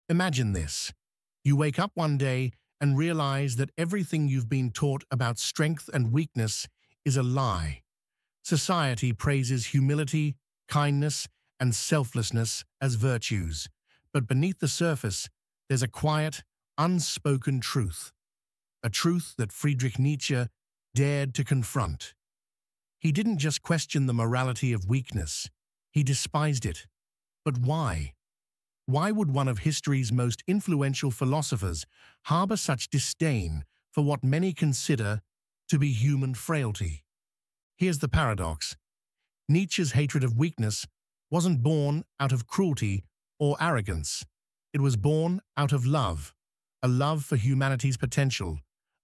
Imagine this. You wake up one day and realize that everything you've been taught about strength and weakness is a lie. Society praises humility, kindness, and selflessness as virtues, but beneath the surface, there's a quiet, unspoken truth. A truth that Friedrich Nietzsche dared to confront. He didn't just question the morality of weakness, he despised it. But why? Why would one of history's most influential philosophers harbor such disdain for what many consider to be human frailty? Here's the paradox. Nietzsche's hatred of weakness wasn't born out of cruelty or arrogance. It was born out of love, a love for humanity's potential,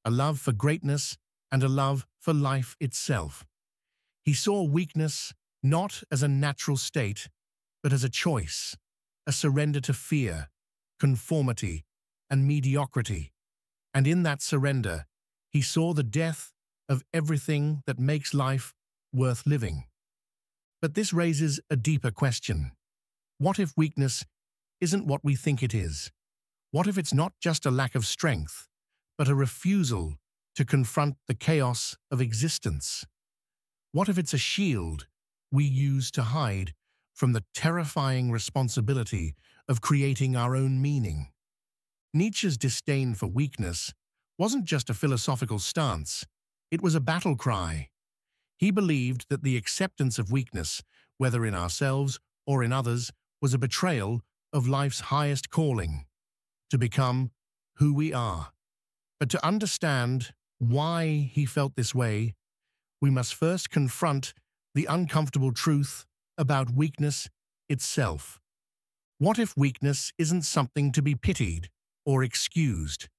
a love for greatness, and a love for life itself. He saw weakness not as a natural state, but as a choice, a surrender to fear, conformity, and mediocrity. And in that surrender, he saw the death of everything that makes life worth living. But this raises a deeper question. What if weakness isn't what we think it is? What if it's not just a lack of strength, but a refusal to confront the chaos of existence? What if it's a shield we use to hide from the terrifying responsibility of creating our own meaning? Nietzsche's disdain for weakness wasn't just a philosophical stance, it was a battle cry. He believed that the acceptance of weakness, whether in ourselves or in others, was a betrayal of life's highest calling, to become who we are. But to understand why he felt this way, we must first confront the uncomfortable truth about weakness itself. What if weakness isn't something to be pitied or excused?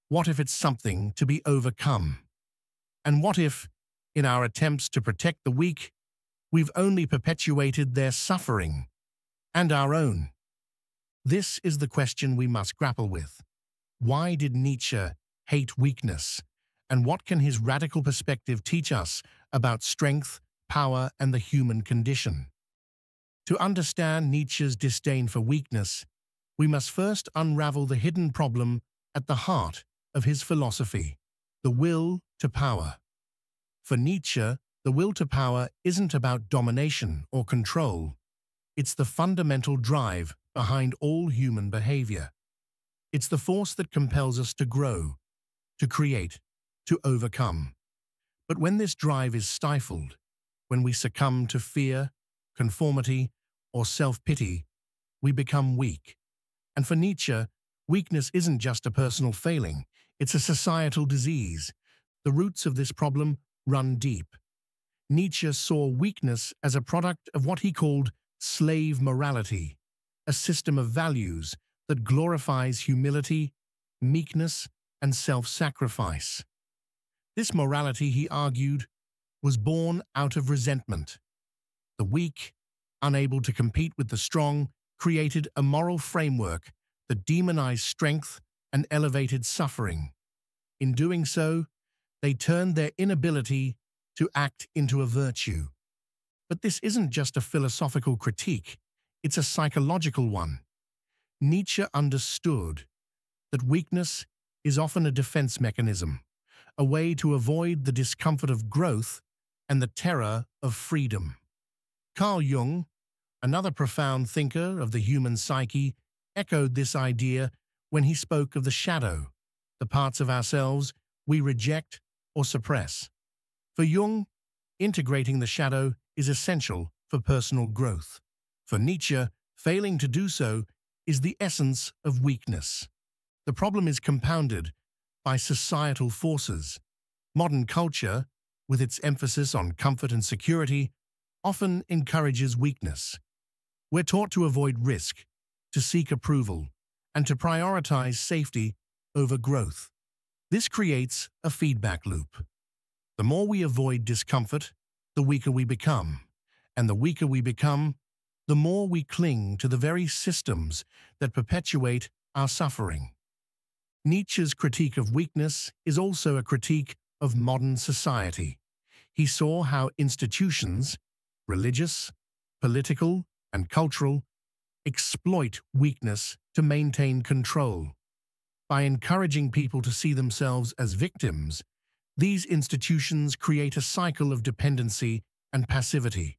What if it's something to be overcome? And what if, in our attempts to protect the weak, we've only perpetuated their suffering and our own? This is the question we must grapple with. Why did Nietzsche hate weakness? And what can his radical perspective teach us about strength, power, and the human condition? To understand Nietzsche's disdain for weakness, we must first unravel the hidden problem at the heart of his philosophy, the will to power. For Nietzsche, the will to power isn't about domination or control. It's the fundamental drive behind all human behavior. It's the force that compels us to grow, to create, to overcome. But when this drive is stifled, when we succumb to fear, conformity, or self-pity, we become weak. And for Nietzsche, weakness isn't just a personal failing, it's a societal disease. The roots of this problem run deep. Nietzsche saw weakness as a product of what he called slave morality, a system of values that glorifies humility, meekness, and self-sacrifice. This morality, he argued, was born out of resentment. The weak, unable to compete with the strong, created a moral framework that demonized strength and elevated suffering. In doing so, they turned their inability to act into a virtue. But this isn't just a philosophical critique, it's a psychological one. Nietzsche understood that weakness is often a defense mechanism, a way to avoid the discomfort of growth and the terror of freedom. Carl Jung, another profound thinker of the human psyche, echoed this idea when he spoke of the shadow, the parts of ourselves we reject or suppress. For Jung, integrating the shadow is essential for personal growth. For Nietzsche, failing to do so is the essence of weakness. The problem is compounded by societal forces. Modern culture, with its emphasis on comfort and security, often encourages weakness. We're taught to avoid risk, to seek approval, and to prioritize safety over growth. This creates a feedback loop. The more we avoid discomfort, the weaker we become, and the weaker we become, the more we cling to the very systems that perpetuate our suffering. Nietzsche's critique of weakness is also a critique of modern society. He saw how institutions, religious, political, and cultural, exploit weakness to maintain control. By encouraging people to see themselves as victims, these institutions create a cycle of dependency and passivity.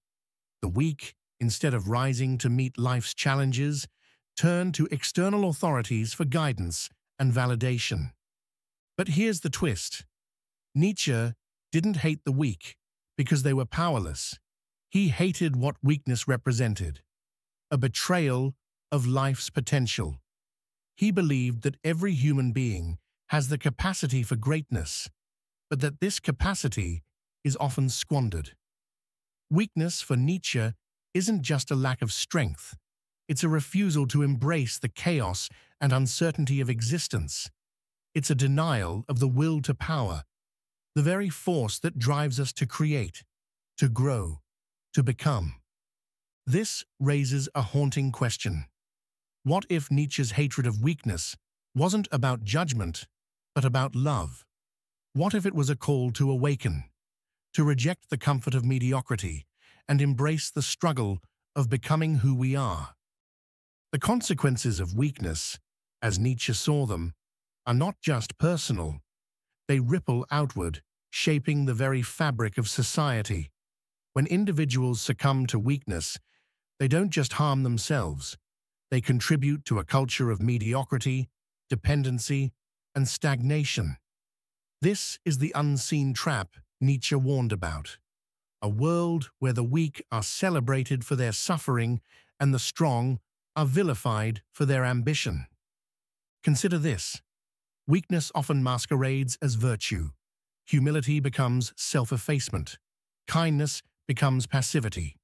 The weak, instead of rising to meet life's challenges, turn to external authorities for guidance and validation. But here's the twist. Nietzsche didn't hate the weak because they were powerless. He hated what weakness represented, a betrayal of life's potential. He believed that every human being has the capacity for greatness, but that this capacity is often squandered. Weakness for Nietzsche isn't just a lack of strength, it's a refusal to embrace the chaos and uncertainty of existence. It's a denial of the will to power, the very force that drives us to create, to grow, to become. This raises a haunting question. What if Nietzsche's hatred of weakness wasn't about judgment, but about love? What if it was a call to awaken, to reject the comfort of mediocrity, and embrace the struggle of becoming who we are? The consequences of weakness, as Nietzsche saw them, are not just personal. They ripple outward, shaping the very fabric of society. When individuals succumb to weakness, they don't just harm themselves. They contribute to a culture of mediocrity, dependency, and stagnation. This is the unseen trap Nietzsche warned about. A world where the weak are celebrated for their suffering and the strong are vilified for their ambition. Consider this. Weakness often masquerades as virtue. Humility becomes self-effacement. Kindness becomes passivity.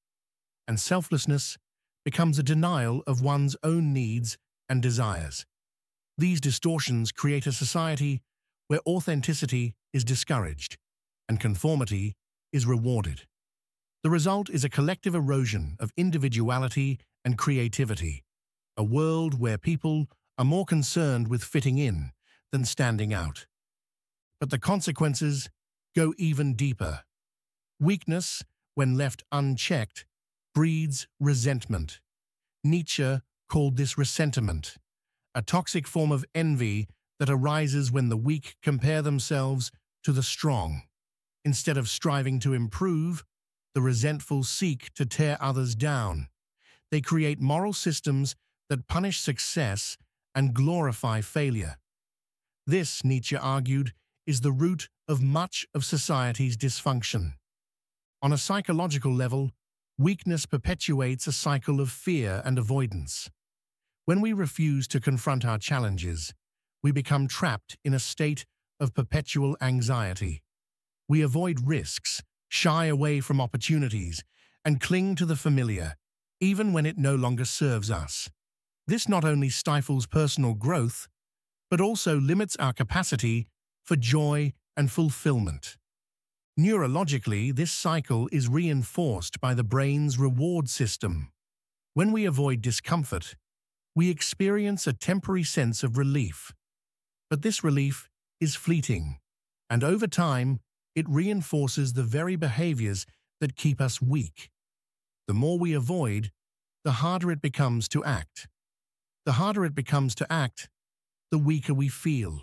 And selflessness becomes a denial of one's own needs and desires. These distortions create a society where authenticity is discouraged and conformity is rewarded. The result is a collective erosion of individuality and creativity, a world where people are more concerned with fitting in than standing out. But the consequences go even deeper. Weakness, when left unchecked, breeds resentment. Nietzsche called this ressentiment, a toxic form of envy that arises when the weak compare themselves to the strong. Instead of striving to improve, the resentful seek to tear others down. They create moral systems that punish success and glorify failure. This, Nietzsche argued, is the root of much of society's dysfunction. On a psychological level, weakness perpetuates a cycle of fear and avoidance. When we refuse to confront our challenges, we become trapped in a state of perpetual anxiety. We avoid risks, shy away from opportunities, and cling to the familiar, even when it no longer serves us. This not only stifles personal growth, but also limits our capacity for joy and fulfillment. Neurologically, this cycle is reinforced by the brain's reward system. When we avoid discomfort, we experience a temporary sense of relief. But this relief is fleeting, and over time, it reinforces the very behaviors that keep us weak. The more we avoid, the harder it becomes to act. The harder it becomes to act, the weaker we feel.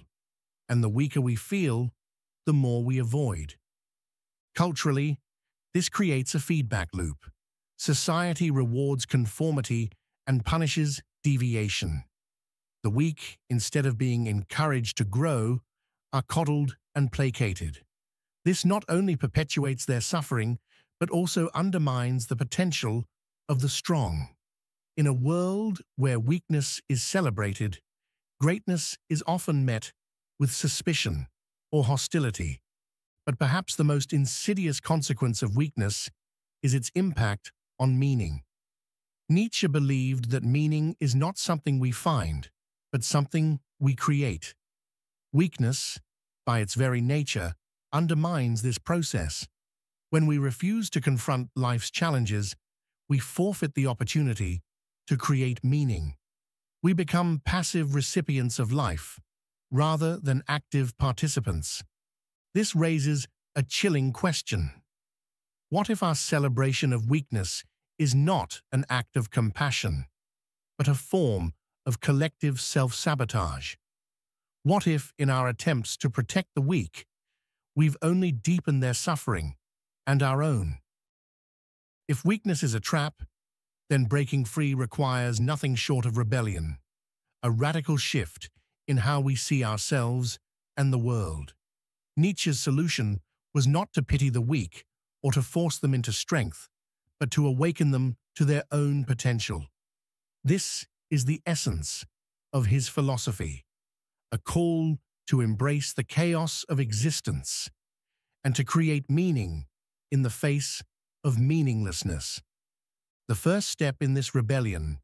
And the weaker we feel, the more we avoid. Culturally, this creates a feedback loop. Society rewards conformity and punishes deviation. The weak, instead of being encouraged to grow, are coddled and placated. This not only perpetuates their suffering, but also undermines the potential of the strong. In a world where weakness is celebrated, greatness is often met with suspicion or hostility. But perhaps the most insidious consequence of weakness is its impact on meaning. Nietzsche believed that meaning is not something we find, but something we create. Weakness, by its very nature, undermines this process. When we refuse to confront life's challenges, we forfeit the opportunity to create meaning. We become passive recipients of life, rather than active participants. This raises a chilling question. What if our celebration of weakness is not an act of compassion? but a form of collective self-sabotage. What if, in our attempts to protect the weak, we've only deepened their suffering and our own? If weakness is a trap, then breaking free requires nothing short of rebellion, a radical shift in how we see ourselves and the world. Nietzsche's solution was not to pity the weak or to force them into strength, but to awaken them to their own potential. This is the essence of his philosophy, a call to embrace the chaos of existence and to create meaning in the face of meaninglessness. The first step in this rebellion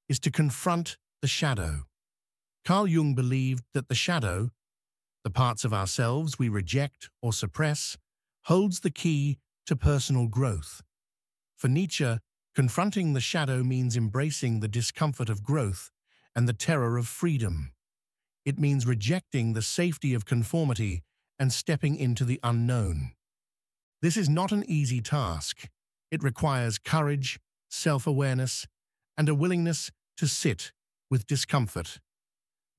is to confront the shadow. Carl Jung believed that the shadow, the parts of ourselves we reject or suppress, holds the key to personal growth. For Nietzsche, confronting the shadow means embracing the discomfort of growth and the terror of freedom. It means rejecting the safety of conformity and stepping into the unknown. This is not an easy task. It requires courage, self-awareness, and a willingness to sit with discomfort.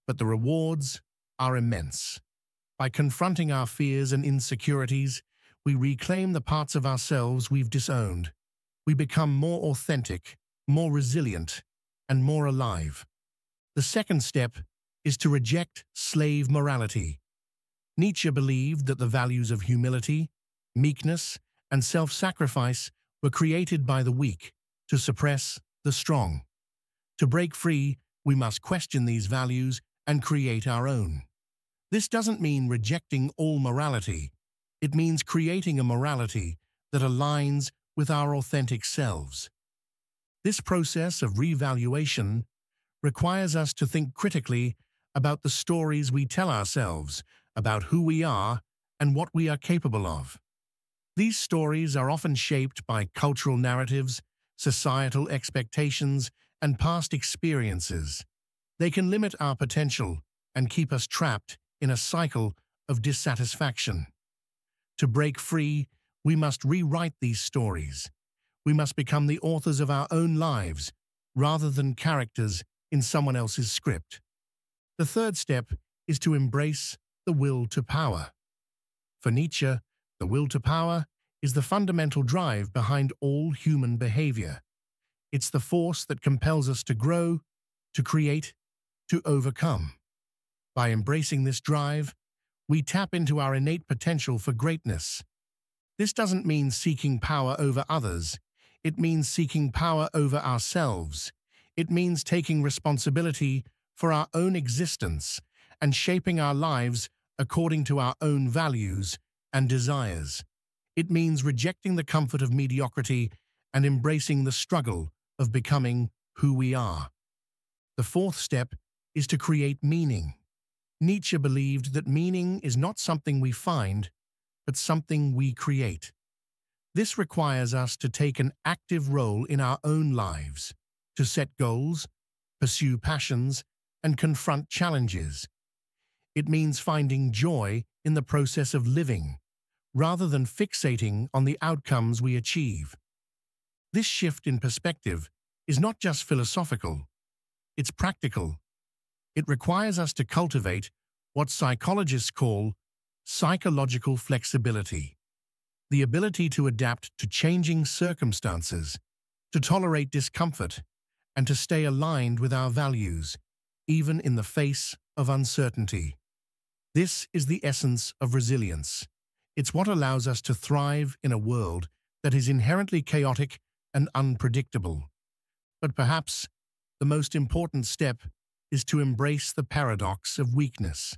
But the rewards are immense. By confronting our fears and insecurities, we reclaim the parts of ourselves we've disowned. We become more authentic, more resilient, and more alive. The second step is to reject slave morality. Nietzsche believed that the values of humility, meekness, and self-sacrifice were created by the weak to suppress the strong. To break free, we must question these values and create our own. This doesn't mean rejecting all morality. It means creating a morality that aligns with our authentic selves. This process of revaluation requires us to think critically about the stories we tell ourselves about who we are and what we are capable of. These stories are often shaped by cultural narratives, societal expectations, and past experiences. They can limit our potential and keep us trapped in a cycle of dissatisfaction. To break free, we must rewrite these stories. We must become the authors of our own lives, rather than characters in someone else's script. The third step is to embrace the will to power. For Nietzsche, the will to power is the fundamental drive behind all human behavior. It's the force that compels us to grow, to create, to overcome. By embracing this drive, we tap into our innate potential for greatness. This doesn't mean seeking power over others. It means seeking power over ourselves. It means taking responsibility for our own existence and shaping our lives according to our own values and desires. It means rejecting the comfort of mediocrity and embracing the struggle of becoming who we are. The fourth step is to create meaning. Nietzsche believed that meaning is not something we find, but something we create. This requires us to take an active role in our own lives, to set goals, pursue passions, and confront challenges. It means finding joy in the process of living, rather than fixating on the outcomes we achieve. This shift in perspective is not just philosophical, it's practical. It requires us to cultivate what psychologists call psychological flexibility, the ability to adapt to changing circumstances, to tolerate discomfort, and to stay aligned with our values, even in the face of uncertainty. This is the essence of resilience. It's what allows us to thrive in a world that is inherently chaotic and unpredictable. But perhaps the most important step is to embrace the paradox of weakness.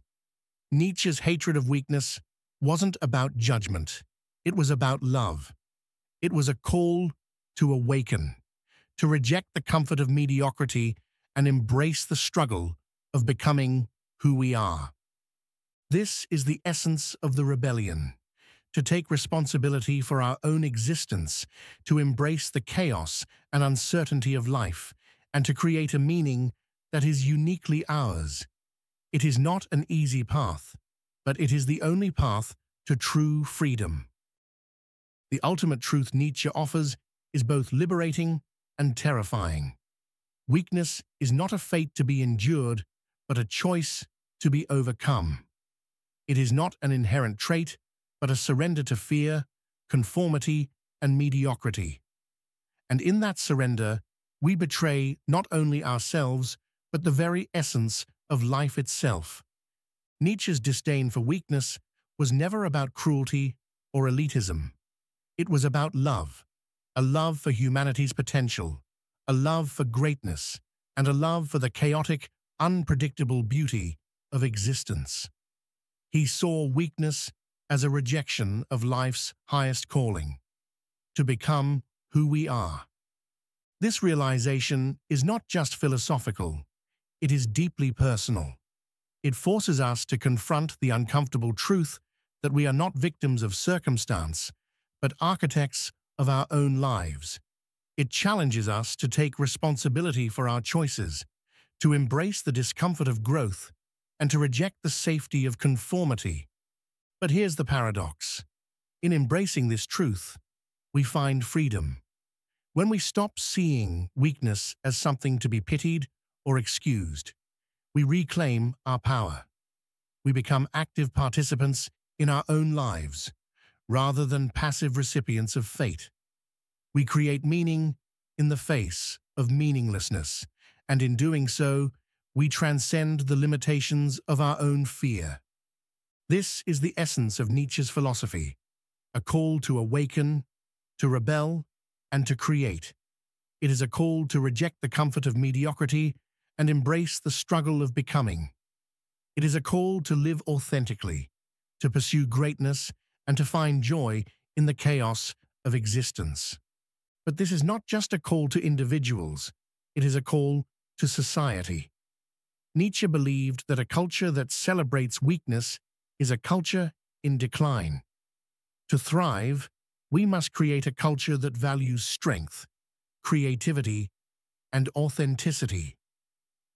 Nietzsche's hatred of weakness wasn't about judgment. It was about love. It was a call to awaken, to reject the comfort of mediocrity and embrace the struggle of becoming who we are. This is the essence of the rebellion, to take responsibility for our own existence, to embrace the chaos and uncertainty of life, and to create a meaning that is uniquely ours. It is not an easy path, but it is the only path to true freedom. The ultimate truth Nietzsche offers is both liberating and terrifying. Weakness is not a fate to be endured, but a choice to be overcome. It is not an inherent trait, but a surrender to fear, conformity, and mediocrity. And in that surrender, we betray not only ourselves, but the very essence of life itself. Nietzsche's disdain for weakness was never about cruelty or elitism. It was about love, a love for humanity's potential, a love for greatness, and a love for the chaotic, unpredictable beauty of existence. He saw weakness as a rejection of life's highest calling, to become who we are. This realization is not just philosophical, it is deeply personal. It forces us to confront the uncomfortable truth that we are not victims of circumstance, but architects of our own lives. It challenges us to take responsibility for our choices, to embrace the discomfort of growth, and to reject the safety of conformity. But here's the paradox. In embracing this truth, we find freedom. When we stop seeing weakness as something to be pitied or excused, we reclaim our power. We become active participants in our own lives, rather than passive recipients of fate. We create meaning in the face of meaninglessness, and in doing so, we transcend the limitations of our own fear. This is the essence of Nietzsche's philosophy, a call to awaken, to rebel, and to create. It is a call to reject the comfort of mediocrity and embrace the struggle of becoming. It is a call to live authentically, to pursue greatness, and to find joy in the chaos of existence. But this is not just a call to individuals, it is a call to society. Nietzsche believed that a culture that celebrates weakness is a culture in decline. To thrive, we must create a culture that values strength, creativity, and authenticity.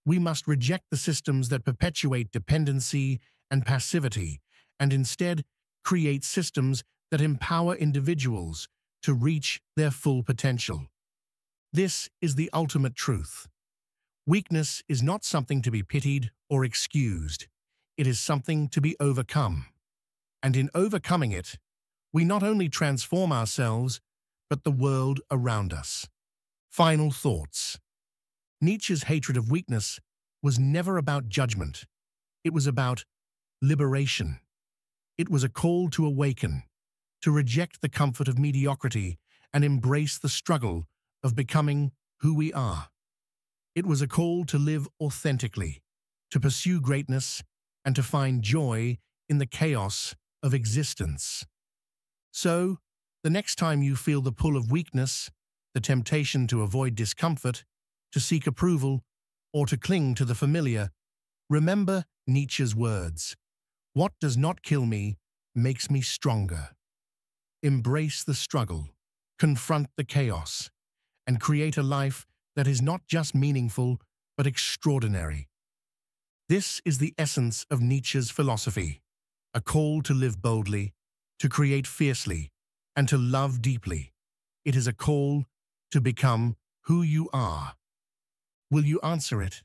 We must reject the systems that perpetuate dependency and passivity, and instead create systems that empower individuals to reach their full potential. This is the ultimate truth. Weakness is not something to be pitied or excused. It is something to be overcome. And in overcoming it, we not only transform ourselves, but the world around us. Final thoughts. Nietzsche's hatred of weakness was never about judgment. It was about liberation. It was a call to awaken, to reject the comfort of mediocrity and embrace the struggle of becoming who we are. It was a call to live authentically, to pursue greatness, and to find joy in the chaos of existence. So, the next time you feel the pull of weakness, the temptation to avoid discomfort, to seek approval, or to cling to the familiar, remember Nietzsche's words. What does not kill me makes me stronger. Embrace the struggle, confront the chaos, and create a life that is not just meaningful, but extraordinary. This is the essence of Nietzsche's philosophy, a call to live boldly, to create fiercely, and to love deeply. It is a call to become who you are. Will you answer it?